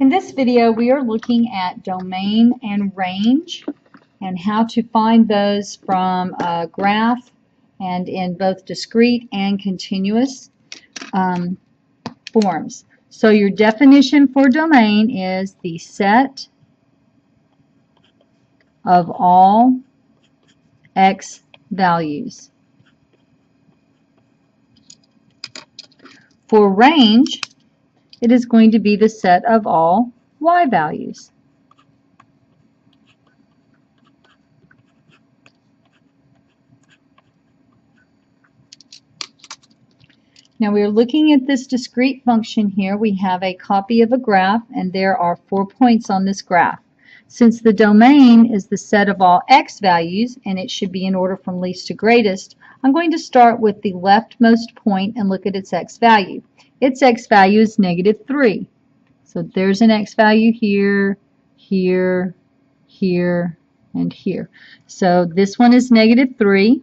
In this video, we are looking at domain and range and how to find those from a graph and in both discrete and continuous forms. So your definition for domain is the set of all x values. For range, it is going to be the set of all y values. Now we're looking at this discrete function here. We have a copy of a graph, and there are 4 points on this graph. Since the domain is the set of all x values, and it should be in order from least to greatest, I'm going to start with the leftmost point and look at its x value. Its x value is -3. So there's an x value here, here, here, and here. So this one is -3.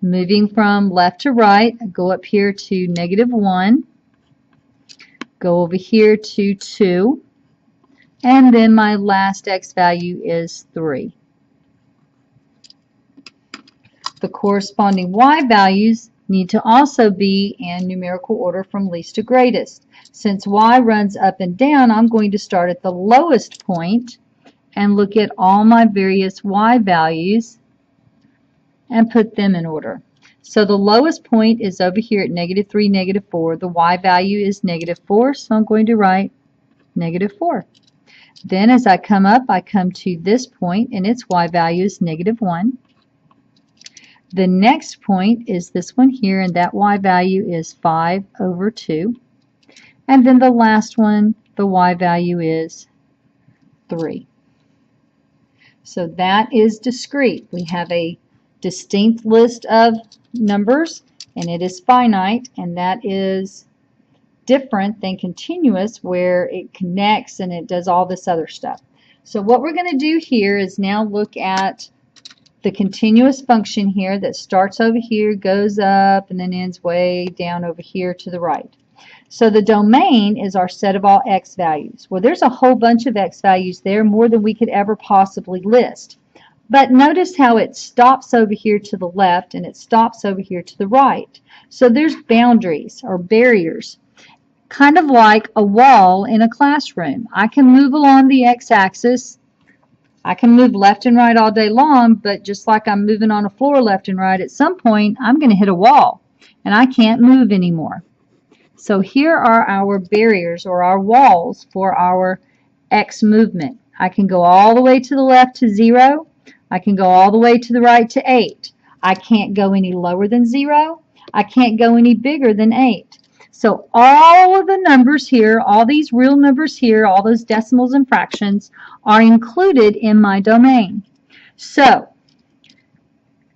Moving from left to right, I go up here to -1, go over here to 2, and then my last x value is 3. The corresponding y values need to also be in numerical order from least to greatest. Since y runs up and down, I'm going to start at the lowest point and look at all my various y values and put them in order. So the lowest point is over here at -3, -4. The y value is -4, so I'm going to write -4. Then as I come up, I come to this point, and its y value is -1. The next point is this one here, and that y value is 5/2. And then the last one, the y value is 3. So that is discrete. We have a distinct list of numbers, and it is finite, and that is different than continuous, where it connects and it does all this other stuff. So what we're going to do here is now look at the continuous function here that starts over here, goes up, and then ends way down over here to the right. So the domain is our set of all x values. Well, there's a whole bunch of x values there, more than we could ever possibly list. But notice how it stops over here to the left and it stops over here to the right. So there's boundaries or barriers, kind of like a wall in a classroom. I can move along the x-axis. I can move left and right all day long, but just like I'm moving on a floor left and right, at some point I'm going to hit a wall and I can't move anymore. So here are our barriers or our walls for our x movement. I can go all the way to the left to 0. I can go all the way to the right to 8. I can't go any lower than 0. I can't go any bigger than 8. So all of the numbers here, all these real numbers here, all those decimals and fractions are included in my domain. So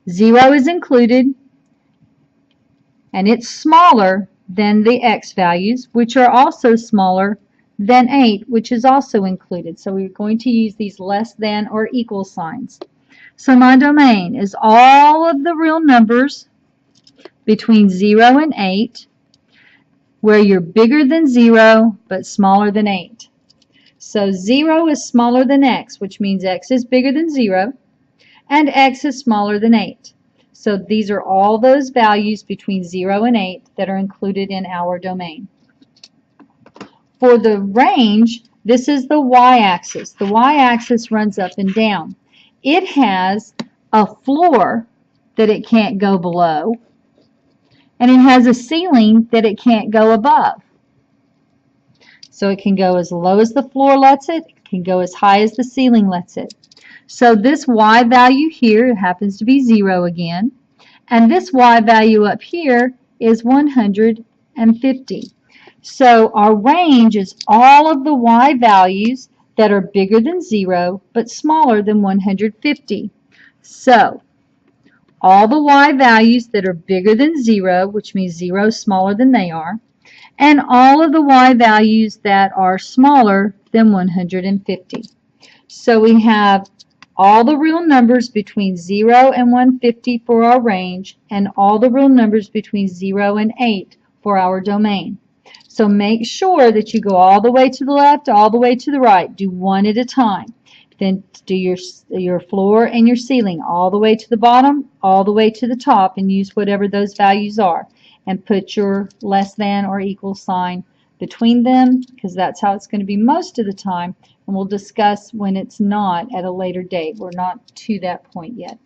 0 is included, and it's smaller than the x values, which are also smaller than 8, which is also included. So we're going to use these less than or equal signs. So my domain is all of the real numbers between 0 and 8, where you're bigger than 0 but smaller than 8. So 0 is smaller than x, which means x is bigger than 0, and x is smaller than 8. So these are all those values between 0 and 8 that are included in our domain. For the range, this is the y-axis. The y-axis runs up and down. It has a floor that it can't go below, and it has a ceiling that it can't go above. So it can go as low as the floor lets it, it can go as high as the ceiling lets it. So this y value here happens to be 0 again, and this y value up here is 150. So our range is all of the y values that are bigger than 0 but smaller than 150. So all the y values that are bigger than 0, which means 0 is smaller than they are, and all of the y values that are smaller than 150. So we have all the real numbers between 0 and 150 for our range, and all the real numbers between 0 and 8 for our domain. So make sure that you go all the way to the left, all the way to the right. Do one at a time. Then do your floor and your ceiling all the way to the bottom, all the way to the top, and use whatever those values are. And put your less than or equal sign between them, because that's how it's going to be most of the time. And we'll discuss when it's not at a later date. We're not to that point yet.